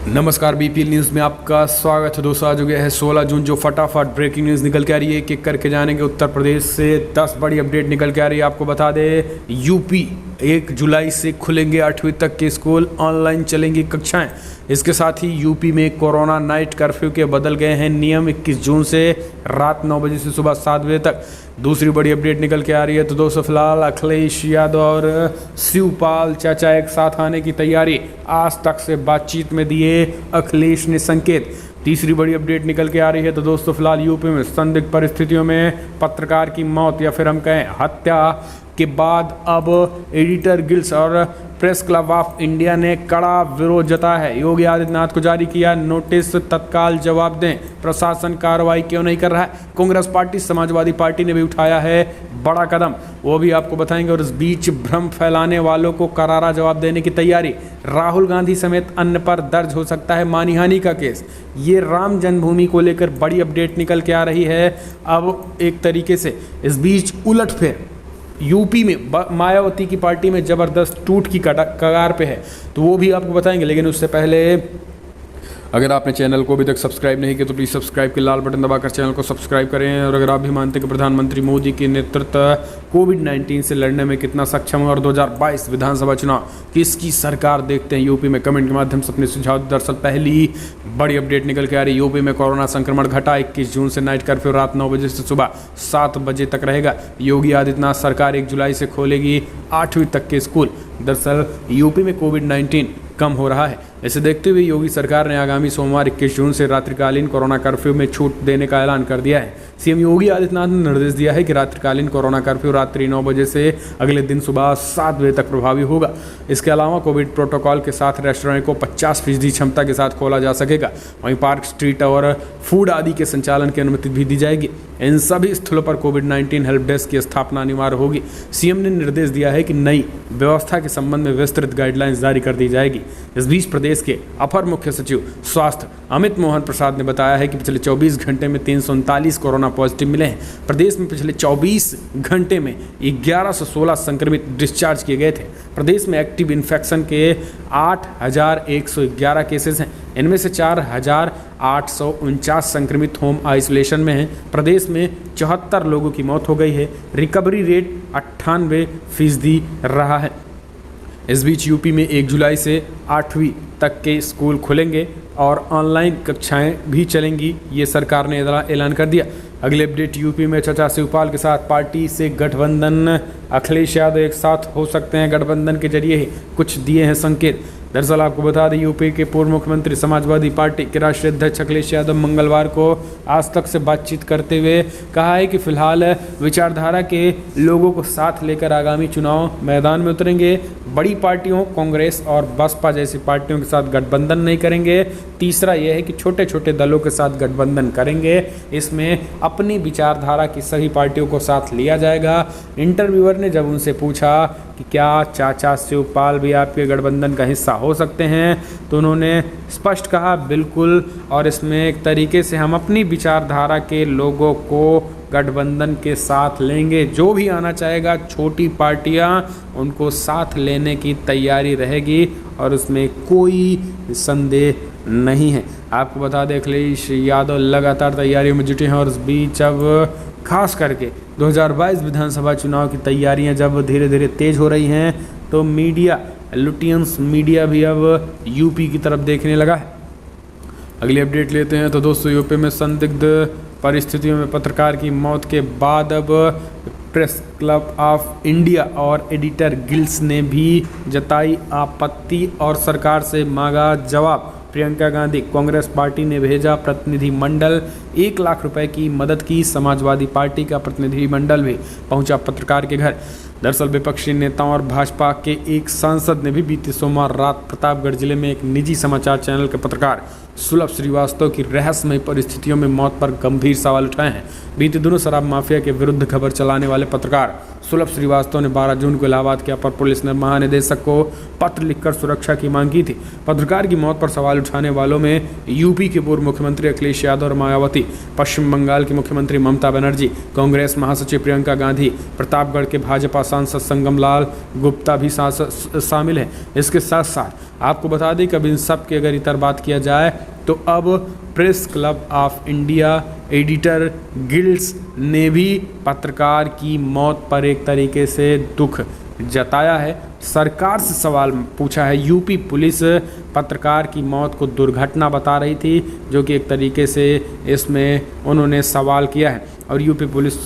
नमस्कार, BPL news में आपका स्वागत है दोस्तों। आज हो गया है 16 जून, जो फटाफट ब्रेकिंग न्यूज़ निकल के आ रही है कि करके जानेंगे उत्तर प्रदेश से 10 बड़ी अपडेट निकल के आ रही है। आपको बता दें, यूपी 1 जुलाई से खुलेंगे 8वीं तक के स्कूल, ऑनलाइन चलेंगी कक्षाएं। इसके साथ ही यूपी में कोरोना नाइट कर्फ्यू के बदल गए हैं नियम। 21 जून से रात 9 बजे से सुबह 7 बजे तक दूसरी बड़ी अपडेट निकल के आ रही है। तो दोस्तों, फिलहाल अखिलेश यादव और शिवपाल चाचा एक साथ आने की तैयारी, आज तक से बातचीत में दिए अखिलेश ने संकेत। तीसरी बड़ी अपडेट निकल के आ रही है। तो दोस्तों, फिलहाल यूपी में संदिग्ध परिस्थितियों में पत्रकार की मौत या फिर हम कहें हत्या के बाद अब एडिटर गिल्ड्स और प्रेस क्लब ऑफ इंडिया ने कड़ा विरोध जताया है। योगी आदित्यनाथ को जारी किया नोटिस, तत्काल जवाब दें, प्रशासन कार्रवाई क्यों नहीं कर रहा है। कांग्रेस पार्टी, समाजवादी पार्टी ने भी उठाया है बड़ा कदम, वो भी आपको बताएंगे। और इस बीच भ्रम फैलाने वालों को करारा जवाब देने की तैयारी। राहुल गांधी समेत अन्य पर दर्ज हो सकता है मानहानि का केस। ये राम जन्मभूमि को लेकर बड़ी अपडेट निकल के आ रही है। अब एक तरीके से इस बीच उलटफेर यूपी में मायावती की पार्टी में ज़बरदस्त टूट की कगार पे है, तो वो भी आपको बताएंगे। लेकिन उससे पहले अगर आपने चैनल को अभी तक सब्सक्राइब नहीं किया तो प्लीज़ सब्सक्राइब के लाल बटन दबाकर चैनल को सब्सक्राइब करें। और अगर आप भी मानते हैं कि प्रधानमंत्री मोदी के नेतृत्व कोविड-19 से लड़ने में कितना सक्षम है और 2022 विधानसभा चुनाव किसकी सरकार देखते हैं यूपी में, कमेंट के माध्यम से अपने सुझाव। दरअसल पहली बड़ी अपडेट निकल के आ रही है। यूपी में कोरोना संक्रमण घटा। 21 जून से नाइट कर्फ्यू रात 9 बजे से सुबह 7 बजे तक रहेगा। योगी आदित्यनाथ सरकार 1 जुलाई से खोलेगी 8वीं तक के स्कूल। दरअसल यूपी में कोविड-19 कम हो रहा है। इसे देखते हुए योगी सरकार ने आगामी सोमवार 21 जून से रात्रिकालीन कोरोना कर्फ्यू में छूट देने का ऐलान कर दिया है। सीएम योगी आदित्यनाथ ने निर्देश दिया है कि रात्रिकालीन कोरोना कर्फ्यू रात्रि 9 बजे से अगले दिन सुबह 7 बजे तक प्रभावी होगा। इसके अलावा कोविड प्रोटोकॉल के साथ रेस्टोरेंट को 50% क्षमता के साथ खोला जा सकेगा। वहीं पार्क, स्ट्रीट और फूड आदि के संचालन की अनुमति भी दी जाएगी। इन सभी स्थलों पर कोविड-19 हेल्प डेस्क की स्थापना अनिवार्य होगी। सीएम ने निर्देश दिया है कि नई व्यवस्था के संबंध में विस्तृत गाइडलाइंस जारी कर दी जाएगी। इस बीच प्रदेश के अपर मुख्य सचिव स्वास्थ्य अमित मोहन प्रसाद ने बताया है कि पिछले 24 घंटे में 339 कोरोना पॉजिटिव मिले हैं। प्रदेश में पिछले 24 घंटे में 1116 संक्रमित डिस्चार्ज किए गए थे। प्रदेश में एक्टिव इन्फेक्शन के 8111 केसेस हैं। इनमें से 4849 संक्रमित होम आइसोलेशन में हैं। प्रदेश में 74 लोगों की मौत हो गई है। रिकवरी रेट 98% रहा है। इस बीच यूपी में 1 जुलाई से 8वीं तक के स्कूल खुलेंगे और ऑनलाइन कक्षाएं भी चलेंगी, ये सरकार ने ऐलान कर दिया। अगले अपडेट, यूपी में चाचा शिवपाल के साथ पार्टी से गठबंधन, अखिलेश यादव एक साथ हो सकते हैं। गठबंधन के जरिए ही कुछ दिए हैं संकेत। दरअसल आपको बता दें, यूपी के पूर्व मुख्यमंत्री, समाजवादी पार्टी के राष्ट्रीय अध्यक्ष अखिलेश यादव मंगलवार को आज तक से बातचीत करते हुए कहा है कि फिलहाल विचारधारा के लोगों को साथ लेकर आगामी चुनाव मैदान में उतरेंगे। बड़ी पार्टियों कांग्रेस और बसपा जैसी पार्टियों के साथ गठबंधन नहीं करेंगे। तीसरा यह है कि छोटे छोटे दलों के साथ गठबंधन करेंगे। इसमें अपनी विचारधारा की सभी पार्टियों को साथ लिया जाएगा। इंटरव्यूअर ने जब उनसे पूछा कि क्या चाचा शिवपाल भी आपके गठबंधन का हिस्सा हो सकते हैं, तो उन्होंने स्पष्ट कहा बिल्कुल, और इसमें एक तरीके से हम अपनी विचारधारा के लोगों को गठबंधन के साथ लेंगे। जो भी आना चाहेगा, छोटी पार्टियां, उनको साथ लेने की तैयारी रहेगी और उसमें कोई संदेह नहीं है। आपको बता दें, अखिलेश यादव लगातार तैयारियों में जुटे हैं और इस बीच अब खास करके 2022 विधानसभा चुनाव की तैयारियां जब धीरे धीरे तेज हो रही हैं, तो मीडिया, लुटियंस मीडिया भी अब यूपी की तरफ देखने लगा है। अगली अपडेट लेते हैं। तो दोस्तों, यूपी में संदिग्ध परिस्थितियों में पत्रकार की मौत के बाद अब प्रेस क्लब ऑफ इंडिया और एडिटर गिल्ड्स ने भी जताई आपत्ति और सरकार से मांगा जवाब। प्रियंका गांधी, कांग्रेस पार्टी ने भेजा प्रतिनिधिमंडल, 1 लाख रुपए की मदद की। समाजवादी पार्टी का प्रतिनिधिमंडल भी पहुंचा पत्रकार के घर। दरअसल विपक्षी नेताओं और भाजपा के एक सांसद ने भी बीते सोमवार रात प्रतापगढ़ जिले में एक निजी समाचार चैनल के पत्रकार सुलभ श्रीवास्तव की रहस्यमय परिस्थितियों में मौत पर गंभीर सवाल उठाए हैं। बीते दिनों शराब माफिया के विरुद्ध खबर चलाने वाले पत्रकार सुलभ श्रीवास्तव ने 12 जून को इलाहाबाद के अपर पुलिस महानिदेशक को पत्र लिखकर सुरक्षा की मांग की थी। पत्रकार की मौत पर सवाल उठाने वालों में यूपी के पूर्व मुख्यमंत्री अखिलेश यादव और मायावती, पश्चिम बंगाल की मुख्यमंत्री ममता बनर्जी, कांग्रेस महासचिव प्रियंका गांधी, प्रतापगढ़ के भाजपा सांसद संगम लाल गुप्ता भी शामिल हैं। इसके साथ साथ आपको बता दें कि अब इन सब की अगर इतर बात किया जाए तो अब press club of India editor guilds ने भी पत्रकार की मौत पर एक तरीके से दुख जताया है। सरकार से सवाल पूछा है। यूपी पुलिस पत्रकार की मौत को दुर्घटना बता रही थी, जो कि एक तरीके से इसमें उन्होंने सवाल किया है और यूपी पुलिस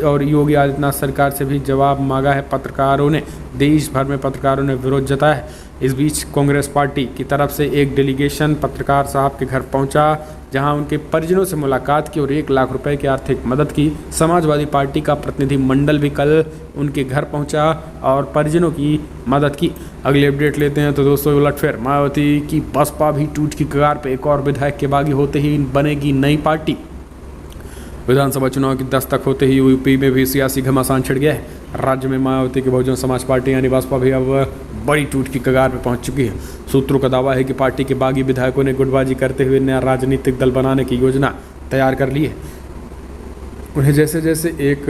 और योगी आदित्यनाथ सरकार से भी जवाब मांगा है। पत्रकारों ने देश भर में पत्रकारों ने विरोध जताया है। इस बीच कांग्रेस पार्टी की तरफ से एक डेलीगेशन पत्रकार साहब के घर पहुंचा, जहां उनके परिजनों से मुलाकात की और 1 लाख रुपए की आर्थिक मदद की। समाजवादी पार्टी का प्रतिनिधि मंडल भी कल उनके घर पहुंचा और परिजनों की मदद की। अगली अपडेट लेते हैं तो दोस्तों, उलटफेर मायावती की बसपा भी टूट की कगार पे, एक और विधायक के बागी होते ही बनेगी नई पार्टी। विधानसभा चुनाव की दस्तक होते ही यूपी में भी सियासी घमासान छिड़ गया है। राज्य में मायावती की बहुजन समाज पार्टी यानी बसपा भी अब बड़ी टूट की कगार पर पहुंच चुकी है। सूत्रों का दावा है कि पार्टी के बागी विधायकों ने गुटबाजी करते हुए नया राजनीतिक दल बनाने की योजना तैयार कर ली है। उन्हें जैसे जैसे एक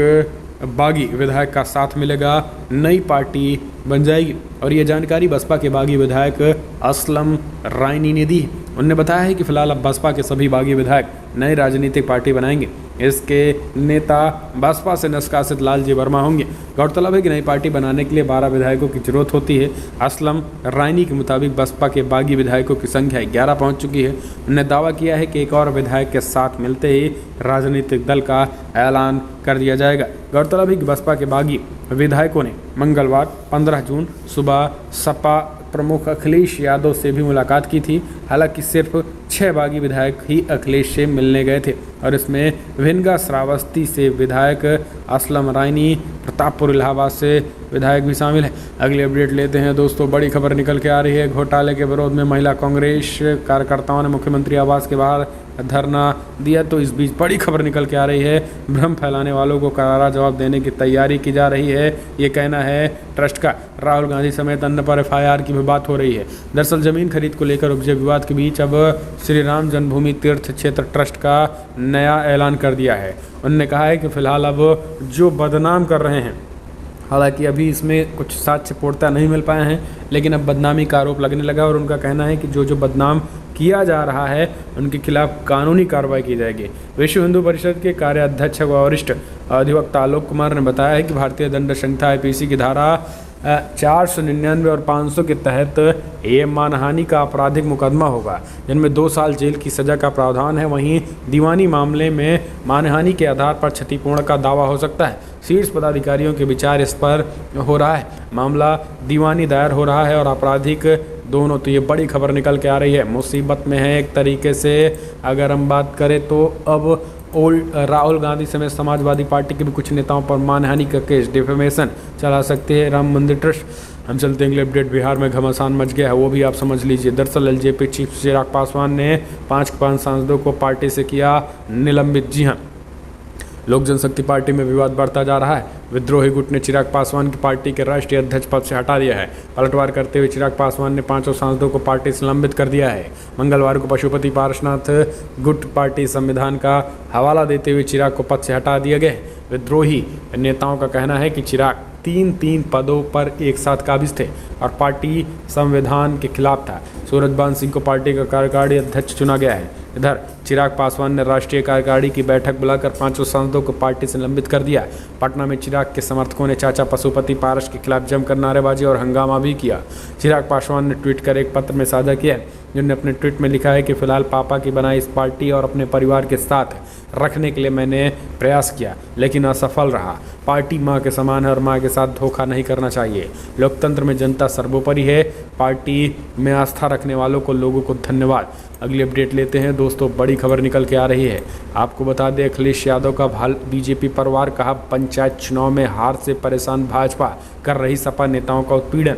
बागी विधायक का साथ मिलेगा, नई पार्टी बन जाएगी। और ये जानकारी बसपा के बागी विधायक असलम रायनी ने दी। उन्होंने बताया है कि फिलहाल अब बसपा के सभी बागी विधायक नई राजनीतिक पार्टी बनाएंगे। इसके नेता बसपा से निष्कासित लालजी वर्मा होंगे। गौरतलब है कि नई पार्टी बनाने के लिए 12 विधायकों की जरूरत होती है। असलम रायनी के मुताबिक बसपा के बागी विधायकों की संख्या 11 पहुंच चुकी है। उन्होंने दावा किया है कि एक और विधायक के साथ मिलते ही राजनीतिक दल का ऐलान कर दिया जाएगा। गौरतलब है कि बसपा के बागी विधायकों ने मंगलवार 15 जून सुबह सपा प्रमुख अखिलेश यादव से भी मुलाकात की थी। हालांकि सिर्फ 6 बागी विधायक ही अखिलेश से मिलने गए थे और इसमें विनगा श्रावस्ती से विधायक असलम रायनी, प्रतापपुर इलाहाबाद से विधायक भी शामिल है। अगली अपडेट लेते हैं दोस्तों, बड़ी खबर निकल के आ रही है। घोटाले के विरोध में महिला कांग्रेस कार्यकर्ताओं ने मुख्यमंत्री आवास के बाहर धरना दिया। तो इस बीच बड़ी खबर निकल के आ रही है। भ्रम फैलाने वालों को करारा जवाब देने की तैयारी की जा रही है, ये कहना है ट्रस्ट का। राहुल गांधी समेत अन्य पर FIR की भी बात हो रही है। दरअसल जमीन खरीद को लेकर उपजे विवाद के बीच अब श्री राम जन्मभूमि तीर्थ क्षेत्र ट्रस्ट का नया ऐलान कर दिया है। उन्होंने कहा है कि फिलहाल अब जो बदनाम कर रहे हैं, हालांकि अभी इसमें कुछ साक्ष्य पूर्णतः नहीं मिल पाए हैं, लेकिन अब बदनामी का आरोप लगने लगा और उनका कहना है कि जो बदनाम किया जा रहा है उनके खिलाफ कानूनी कार्रवाई की जाएगी। विश्व हिंदू परिषद के कार्याध्यक्ष व वरिष्ठ अधिवक्ता आलोक कुमार ने बताया है कि भारतीय दंड संहिता IPC की धारा 499 और 500 के तहत ये मानहानि का आपराधिक मुकदमा होगा, जिनमें 2 साल जेल की सजा का प्रावधान है। वहीं दीवानी मामले में मानहानि के आधार पर क्षतिपूर्ण का दावा हो सकता है। शीर्ष पदाधिकारियों के विचार इस पर हो रहा है। मामला दीवानी दायर हो रहा है और आपराधिक दोनों। तो ये बड़ी खबर निकल के आ रही है। मुसीबत में है एक तरीके से अगर हम बात करें तो अब राहुल गांधी समेत समाजवादी पार्टी के भी कुछ नेताओं पर मानहानि का केस, डिफेमेशन चला सकते हैं राम मंदिर ट्रस्ट। हम चलते हैं अगले अपडेट। बिहार में घमासान मच गया है, वो भी आप समझ लीजिए। दरअसल LJP चीफ चिराग पासवान ने 5 सांसदों को पार्टी से किया निलंबित। जी हाँ, लोक जनशक्ति पार्टी में विवाद बढ़ता जा रहा है। विद्रोही गुट ने चिराग पासवान की पार्टी के राष्ट्रीय अध्यक्ष पद से हटा दिया है। पलटवार करते हुए चिराग पासवान ने 5 सांसदों को पार्टी से निलंबित कर दिया है। मंगलवार को पशुपति पारसनाथ गुट पार्टी संविधान का हवाला देते हुए चिराग को पद से हटा दिया गया। विद्रोही नेताओं का कहना है कि चिराग 3 पदों पर एक साथ काबिज थे और पार्टी संविधान के खिलाफ था। सूरजबान सिंह को पार्टी का कार्यकारी अध्यक्ष चुना गया है। इधर चिराग पासवान ने राष्ट्रीय कार्यकारिणी की बैठक बुलाकर 5 सांसदों को पार्टी से निलंबित कर दिया। पटना में चिराग के समर्थकों ने चाचा पशुपति पारस के खिलाफ जमकर नारेबाजी और हंगामा भी किया। चिराग पासवान ने ट्वीट कर एक पत्र में साझा किया, जिन्होंने अपने ट्वीट में लिखा है कि फिलहाल पापा की बनाई इस पार्टी और अपने परिवार के साथ रखने के लिए मैंने प्रयास किया, लेकिन असफल रहा। पार्टी माँ के समान है और माँ के साथ धोखा नहीं करना चाहिए। लोकतंत्र में जनता सर्वोपरि है। पार्टी में आस्था रखने वालों को, लोगों को धन्यवाद। अगली अपडेट लेते हैं दोस्तों, बड़ी खबर निकल के आ रही है। आपको बता दें, अखिलेश यादव का BJP परिवार कहा पंचायत चुनाव में हार से परेशान भाजपा कर रही सपा नेताओं का उत्पीड़न।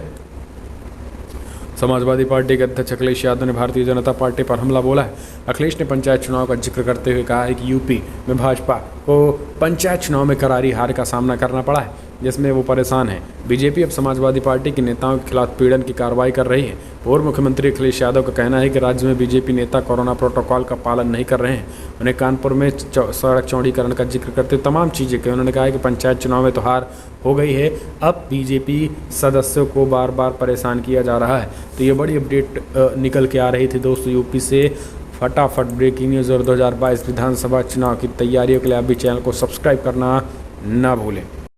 समाजवादी पार्टी के अध्यक्ष अखिलेश यादव ने भारतीय जनता पार्टी पर हमला बोला है। अखिलेश ने पंचायत चुनाव का जिक्र करते हुए कहा है कि यूपी में भाजपा को पंचायत चुनाव में करारी हार का सामना करना पड़ा है। जिसमें वो परेशान हैं। बीजेपी अब समाजवादी पार्टी के नेताओं के खिलाफ पीड़न की कार्रवाई कर रही है। पूर्व मुख्यमंत्री अखिलेश यादव का कहना है कि राज्य में बीजेपी नेता कोरोना प्रोटोकॉल का पालन नहीं कर रहे हैं। उन्हें कानपुर में सड़क चौड़ीकरण का जिक्र करते हुए तमाम चीज़ें कही। उन्होंने कहा है कि पंचायत चुनाव में तो हार हो गई है, अब बीजेपी सदस्यों को बार बार परेशान किया जा रहा है। तो ये बड़ी अपडेट निकल के आ रही थी दोस्तों यूपी से। फटाफट ब्रेकिंग न्यूज़ और 2022 विधानसभा चुनाव की तैयारियों के लिए आप भी चैनल को सब्सक्राइब करना ना भूलें।